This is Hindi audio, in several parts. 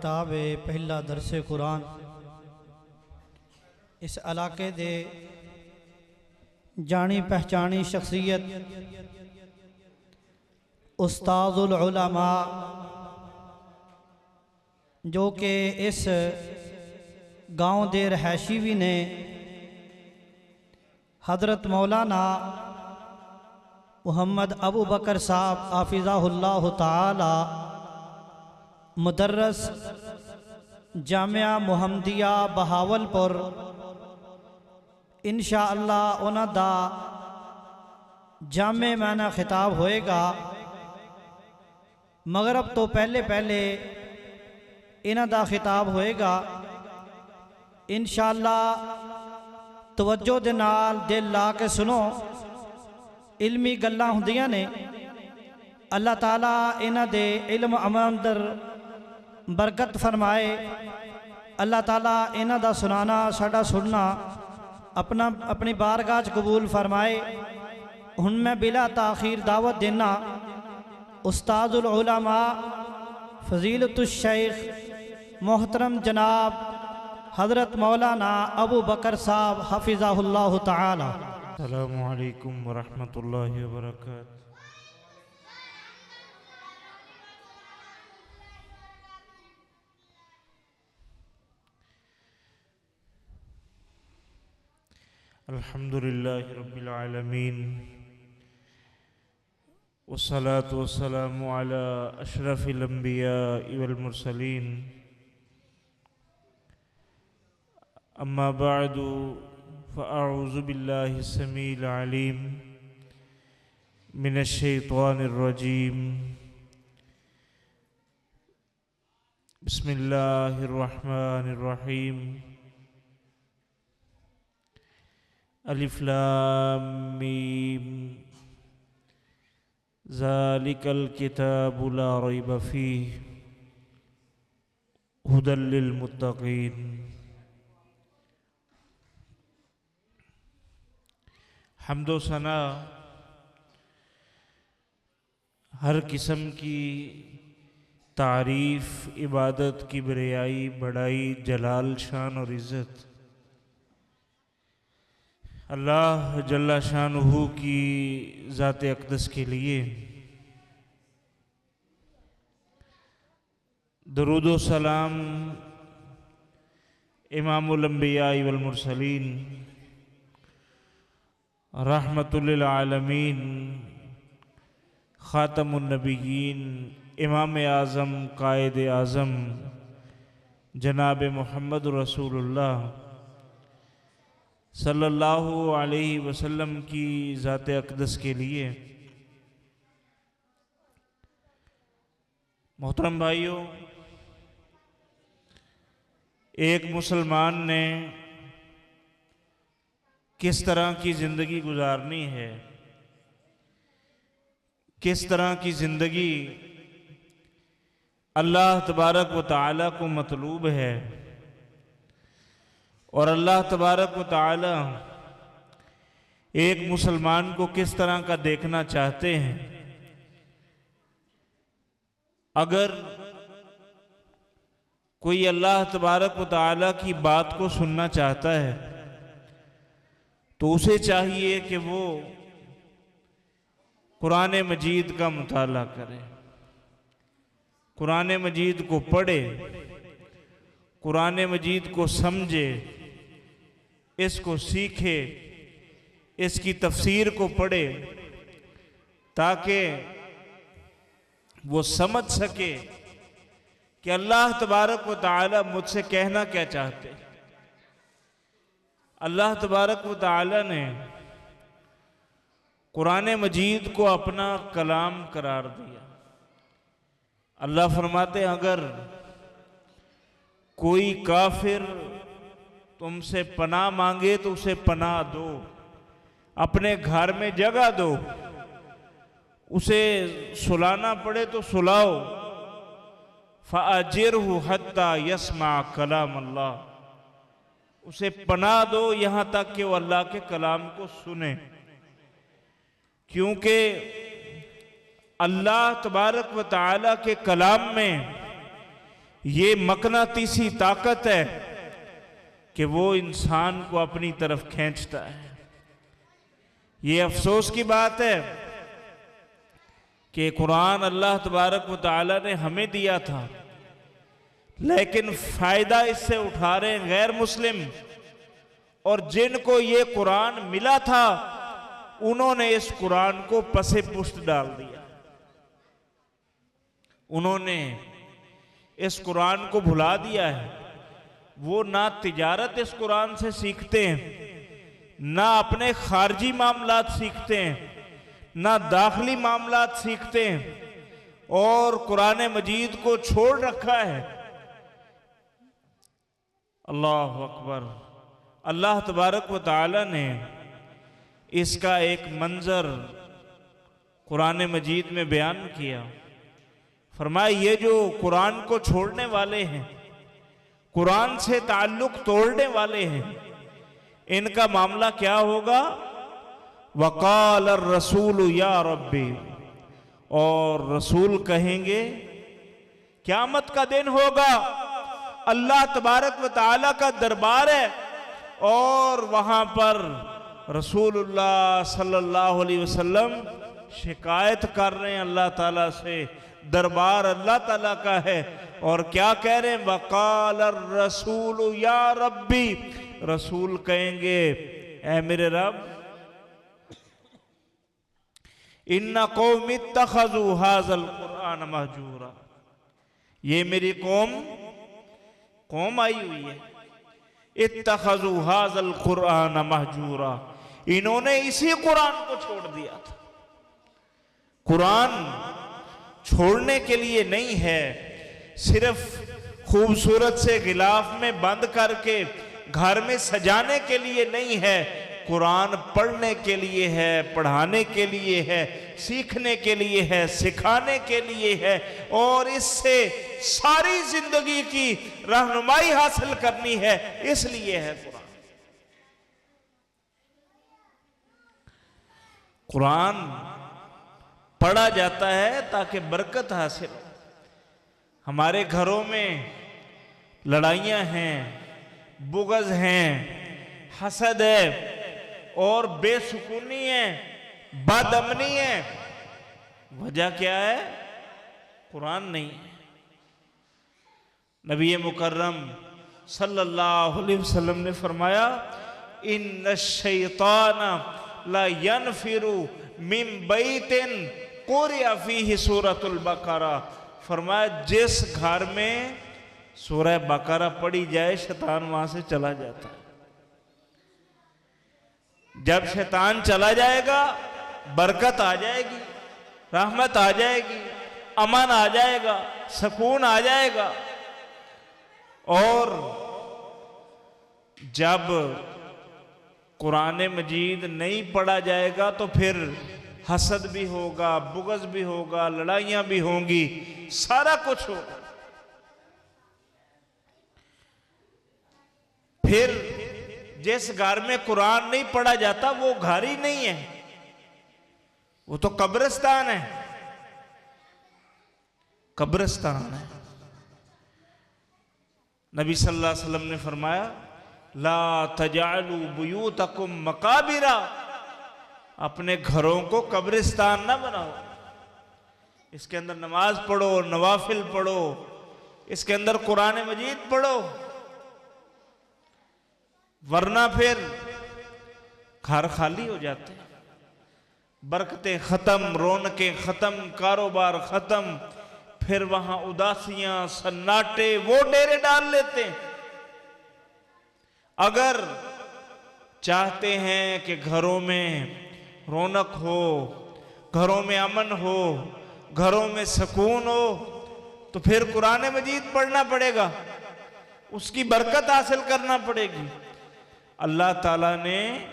खिताब है पहला दरसे कुरान। इस इलाके दे जानी पहचानी शख्सियत उस्ताजुल उलमा जो कि इस गांव दे रहायशी भी ने, हज़रत मौलाना मोहम्मद अबू बकर साहब हाफिज़हुल्लाह ताला मुदर्रस जामिया मुहम्मदिया बहावलपुर, इंशाअल्लाह उन्हां दा जामे माना खिताब होएगा। मगरब तो पहले पहले इन्हां दा खिताब होएगा। इंशाअल्लाह तवज्जो दे नाल दिल ला के सुनो, इल्मी गल्लां हुंदियां ने। अल्लाह ताला इन्हां दे इल्म अमल अंदर बरकत फरमाए। अल्लाह ताला इन्हां दा सुनाना साडा सुनना अपनी बारगाह च कबूल फरमाए। हुण मैं बिला ताखीर दावत देना उस्ताजुल उलमा फजीलतुश शेख मोहतरम जनाब हज़रत मौलाना अबू बकर साहब हाफिज़हुल्लाह ताला। अस्सलामु अलैकुम वरहमतुल्लाहि वबरकातुहू। अल्हम्दुलिल्लाहि रब्बिल आलमीन वस्सलातु वस्सलामु अला अशरफिल अंबिया वल मुरसलीन। अम्मा बादु फ़अऊज़ु बिल्लाहि समील अलीम मिनश शैतानिर रजीम। बिस्मिल्लाहिर रहमानिर रहीम। अलिफ लाम मीम ज़ालिकल किताबु ला रैब फ़ीह हुदल लिल मुत्तक़ीन। हम्दो सना हर किस्म की तारीफ़, इबादत की बरियाई, बड़ाई, जलाल, शान और इज़्ज़त अल्लाह जल्ला शानुहु की ज़ात अक़दस के लिए। दरूद व सलाम इमामुल अंबिया वल मुरसलीन रहमतुल लिल आलमीन ख़ातमुन नबिय्यीन इमाम आज़म कायद आज़म जनाब मोहम्मद रसूलुल्लाह सल्लल्लाहु अलैहि वसल्लम की ज़ात अक़दस के लिए। मोहतरम भाइयों, एक मुसलमान ने किस तरह की ज़िंदगी गुजारनी है, किस तरह की ज़िंदगी अल्लाह तबारक व तआला को मतलूब है और अल्लाह तबारक व तआला एक मुसलमान को किस तरह का देखना चाहते हैं। अगर कोई अल्लाह तबारक व तआला की बात को सुनना चाहता है तो उसे चाहिए कि वो कुरान मजीद का मुताला करे, कुरान मजीद को पढ़े, कुरान मजीद को समझे, इसको सीखे, इसकी तफसीर को पढ़े ताकि वो समझ सके कि अल्लाह तबारक व तआला मुझसे कहना क्या चाहते हैं। अल्लाह तबारक व तआला ने कुरान मजीद को अपना कलाम करार दिया। अल्लाह फरमाते हैं अगर कोई काफिर तुमसे पनाह मांगे तो उसे पनाह दो, अपने घर में जगह दो, उसे सुलाना पड़े तो सुलाओ। फ़अजिरहु हत्ता यस्मा कलाम अल्लाह, उसे पनाह दो यहाँ तक कि वो अल्लाह के कलाम को सुने। क्योंकि अल्लाह तबारक व तआला के कलाम में ये मकनातीसी ताकत है कि वो इंसान को अपनी तरफ खींचता है। ये अफसोस की बात है कि कुरान अल्लाह तबारक व तआला ने हमें दिया था, लेकिन फायदा इससे उठा रहे हैं गैर मुस्लिम, और जिनको ये कुरान मिला था उन्होंने इस कुरान को पसे पुष्ट डाल दिया। उन्होंने इस कुरान को भुला दिया है। वो ना तिजारत इस कुरान से सीखते हैं, ना अपने खारजी मामलात सीखते हैं, ना दाखिली मामलात सीखते हैं, और कुरान मजीद को छोड़ रखा है। अल्लाह अकबर। अल्लाह तबारक व तआला ने इसका एक मंजर कुरान मजीद में बयान किया। फरमाया ये जो कुरान को छोड़ने वाले हैं, कुरान से ताल्लुक तोड़ने वाले हैं, इनका मामला क्या होगा? वक़ाल रसूल या रब्बी, और रसूल कहेंगे, क़यामत का दिन होगा, अल्लाह तबारक व तआला का दरबार है और वहां पर रसूलुल्लाह सल्लल्लाहु अलैहि वसल्लम शिकायत कर रहे हैं अल्लाह ताला से। दरबार अल्लाह ताला का है और क्या कह रहे हैं? वक़ाल रसूल या रब्बी, रसूल कहेंगे ऐ मेरे रब, इन्ना कौम इत्तखज़ू हाज़ल कुरान महजूरा, ये मेरी कौम आई हुई है। इत्तखज़ू हाज़ल कुरान महजूरा, इन्होंने इसी कुरान को छोड़ दिया था। कुरान छोड़ने के लिए नहीं है, सिर्फ खूबसूरत से गिलाफ में बंद करके घर में सजाने के लिए नहीं है। कुरान पढ़ने के लिए है, पढ़ाने के लिए है, सीखने के लिए है, सिखाने के लिए है, और इससे सारी जिंदगी की रहनुमाई हासिल करनी है, इसलिए है कुरान। कुरान पढ़ा जाता है ताकि बरकत हासिल हो। हमारे घरों में लड़ाइयां हैं, बुग़्ज़ हैं, हसद है और बेसुकूनी है, बदअमनी है। वजह क्या है? कुरान नहीं है। नबी मुकर्रम सल्लल्लाहु अलैहि वसल्लम ने फरमाया, इन्न शैतान ला यनफिरु मिन बैतिन कुरिया फीहि सूरतुल बकरा। फरमाया जिस घर में सूरह बकरा पढ़ी जाए शैतान वहां से चला जाता है। जब शैतान चला जाएगा बरकत आ जाएगी, रहमत आ जाएगी, अमन आ जाएगा, सुकून आ जाएगा। और जब कुरान मजीद नहीं पढ़ा जाएगा तो फिर हसद भी होगा, बुग़्ज़ भी होगा, लड़ाइयां भी होंगी, सारा कुछ होगा। फिर जिस घर में कुरान नहीं पढ़ा जाता वो घर ही नहीं है, वो तो कब्रिस्तान है। कब्रिस्तान है। नबी सल्लल्लाहु अलैहि वसल्लम ने फरमाया, ला तजालू बुयूतकुम मकाबिरा, अपने घरों को कब्रिस्तान ना बनाओ। इसके अंदर नमाज पढ़ो, नवाफिल पढ़ो, इसके अंदर कुरान मजीद पढ़ो, वरना फिर घर खाली हो जाते हैं, बरकतें खत्म, रौनकें खत्म, कारोबार खत्म, फिर वहां उदासियां, सन्नाटे वो डेरे डाल लेते हैं। अगर चाहते हैं कि घरों में रौनक हो, घरों में अमन हो, घरों में सुकून हो, तो फिर कुरान मजीद पढ़ना पड़ेगा, उसकी बरकत हासिल करना पड़ेगी। अल्लाह ताला ने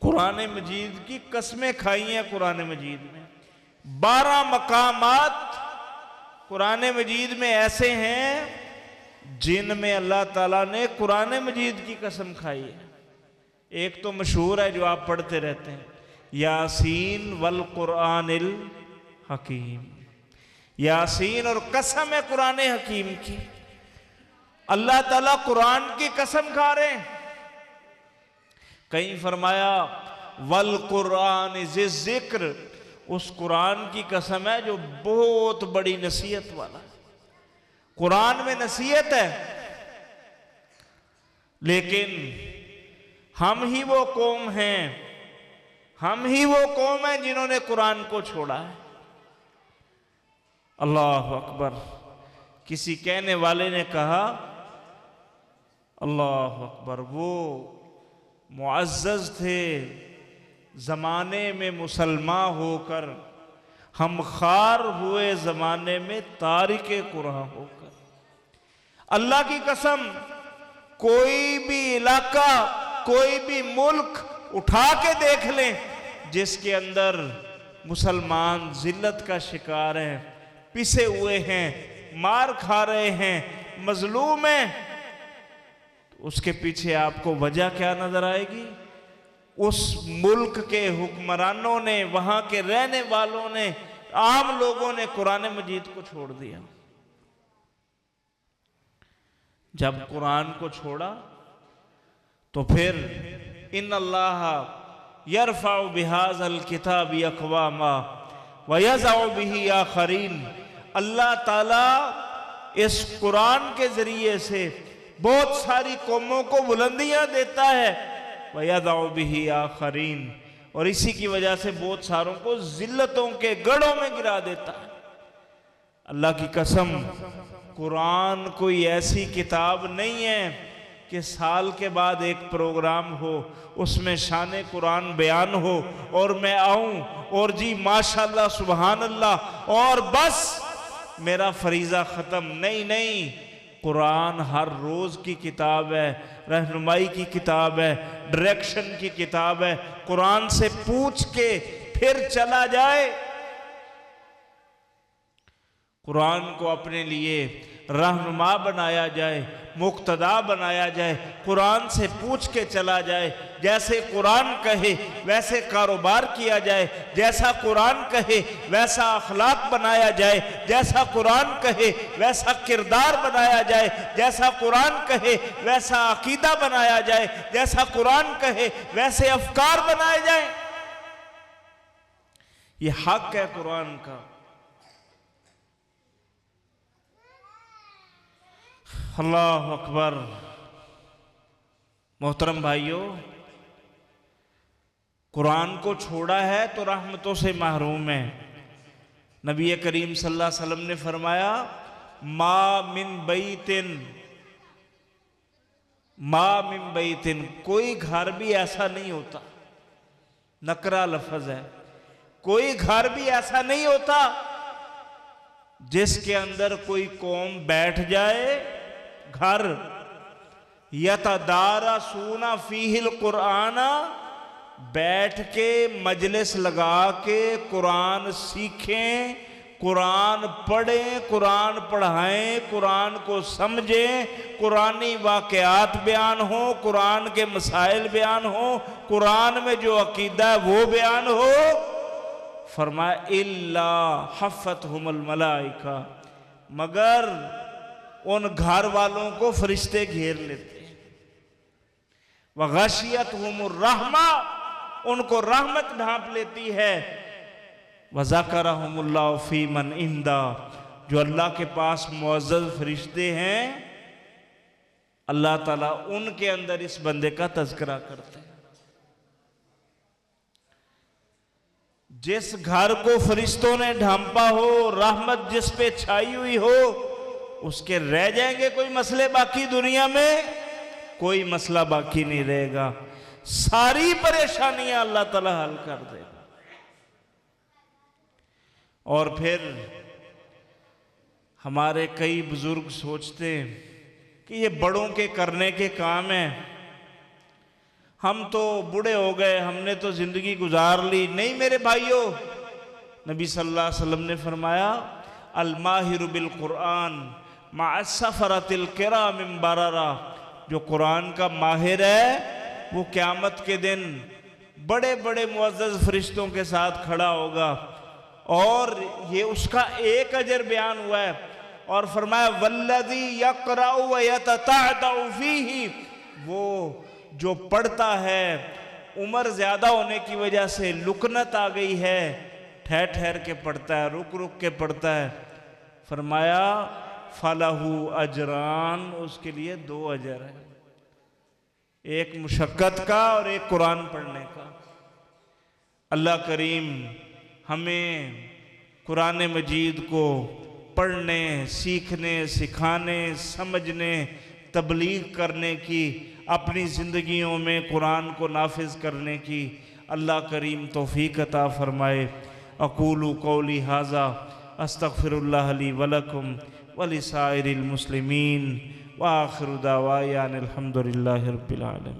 कुरान मजीद की कसमें खाई हैं। कुरान मजीद में 12 मकामात कुरान मजीद में ऐसे हैं जिनमें अल्लाह ताला ने कुरान मजीद की कसम खाई है। एक तो मशहूर है जो आप पढ़ते रहते हैं, यासीन वल कुरानिल हकीम, यासीन, और कसम है कुरान हकीम की। अल्लाह ताला कुरान की कसम खा रहे हैं। कहीं फरमाया वल कुरान जिक्र, उस कुरान की कसम है जो बहुत बड़ी नसीहत वाला है। कुरान में नसीहत है, लेकिन हम ही वो कौम हैं, हम ही वो कौम है जिन्होंने कुरान को छोड़ा है। अल्लाह अकबर। किसी कहने वाले ने कहा, अल्लाह अकबर, वो मुअज़्ज़ज़ थे जमाने में मुसलमान होकर, हम खार हुए जमाने में तारिके कुरान होकर। अल्लाह की कसम, कोई भी इलाका, कोई भी मुल्क उठा के देख लें जिसके अंदर मुसलमान जिल्लत का शिकार हैं, पिसे हुए हैं, मार खा रहे हैं, मजलूम हैं, तो उसके पीछे आपको वजह क्या नजर आएगी? उस मुल्क के हुक्मरानों ने, वहां के रहने वालों ने, आम लोगों ने कुरान मजीद को छोड़ दिया। जब कुरान को छोड़ा तो फिर इन अल्लाह यरफ़अु बिहाज़ल किताबि अक़वामा व यज़अु बिही आख़रीन, अल्लाह ताला इस कुरान के जरिए से बहुत सारी कौमों को बुलंदियां देता है, व यज़अु बिही आख़रीन, और इसी की वजह से बहुत सारों को जिल्लतों के गढ़ों में गिरा देता है। अल्लाह की कसम, कुरान कोई ऐसी किताब नहीं है कि साल के बाद एक प्रोग्राम हो, उसमें शान कुरान बयान हो और मैं आऊं और जी माशाल्लाह सुभान अल्लाह और बस मेरा फरीज़ा ख़त्म। नहीं नहीं, कुरान हर रोज़ की किताब है, रहनुमाई की किताब है, डायरेक्शन की किताब है। कुरान से पूछ के फिर चला जाए, कुरान को अपने लिए रहनुमा बनाया जाए, मुक्तदा बनाया जाए, कुरान से पूछ के चला जाए। जैसे कुरान कहे वैसे कारोबार किया जाए, जैसा कुरान कहे वैसा अखलाक बनाया जाए, जैसा कुरान कहे वैसा किरदार बनाया जाए, जैसा कुरान कहे वैसा अकीदा बनाया जाए, जैसा कुरान कहे वैसे अफकार बनाए जाए। ये हक है कुरान का। अल्लाह अकबर। मोहतरम भाइयों, कुरान को छोड़ा है तो रहमतों से महरूम है। नबी करीम सल्लल्लाहु अलैहि वसल्लम ने फरमाया, मा मिन बैतिन, कोई घर भी ऐसा नहीं होता, नकरा लफ्ज है, कोई घर भी ऐसा नहीं होता जिसके अंदर कोई कौम बैठ जाए, घर यतदारसूना फीहिल कुराना, बैठ के मजलिस लगा के कुरान सीखें, कुरान पढ़ें, कुरान पढ़ाएं, कुरान को समझें, कुरानी वाक़यात बयान हो, कुरान के मसाइल बयान हो, कुरान में जो अकीदा है वो बयान हो। फरमाया इल्ला हफ़्फ़तहुमुल मलाइका, मगर उन घर वालों को फरिश्ते घेर लेते हैं। व गशियतहुमुर रहमा, उनको रहमत ढांप लेती है। व ज़करहुमुल्लाहु फी मन इंदा, जो अल्लाह के पास मुअज़्ज़ज़ फरिश्ते हैं, अल्लाह ताला उनके अंदर इस बंदे का तज़किरा करते हैं। जिस घर को फरिश्तों ने ढांपा हो, रहमत जिस पे छाई हुई हो, उसके रह जाएंगे कोई मसले बाकी? दुनिया में कोई मसला बाकी नहीं रहेगा, सारी परेशानियां अल्लाह ताला हल कर देगा। और फिर हमारे कई बुजुर्ग सोचते हैं कि ये बड़ों के करने के काम है, हम तो बूढ़े हो गए, हमने तो जिंदगी गुजार ली। नहीं मेरे भाइयों, नबी सल्लल्लाहु अलैहि वसल्लम ने फरमाया, अल माहिर बिल कुरान माअस्सफरतिल किरामिन बररा, जो कुरान का माहिर है वो क़यामत के दिन बड़े बड़े मुअज़्ज़ज़ फरिश्तों के साथ खड़ा होगा और ये उसका एक अजर बयान हुआ है। और फरमाया वल्लज़ी यक़रअु व यततअतअु फ़ीही, वो जो पढ़ता है, उम्र ज़्यादा होने की वजह से लुकनत आ गई है, ठहर ठहर के पढ़ता है, रुक रुक के पढ़ता है। फरमाया फलहू अजरान, उसके लिए 2 अजर है, एक मुशक्क़त का और एक कुरान पढ़ने का। अल्लाह करीम हमें कुरान मजीद को पढ़ने, सीखने, सिखाने, समझने, तबलीग करने की, अपनी ज़िंदगियों में कुरान को नाफिज करने की अल्लाह करीम तौफीक अता फरमाए। अक़ूलु क़ौली हाज़ा अस्तग़फ़िरुल्लाह ली व लकुम व लिसाइरिल मुस्लिमीन व आखिरु दावाया अनिल हम्दुलिल्लाहि रब्बिल आलमीन।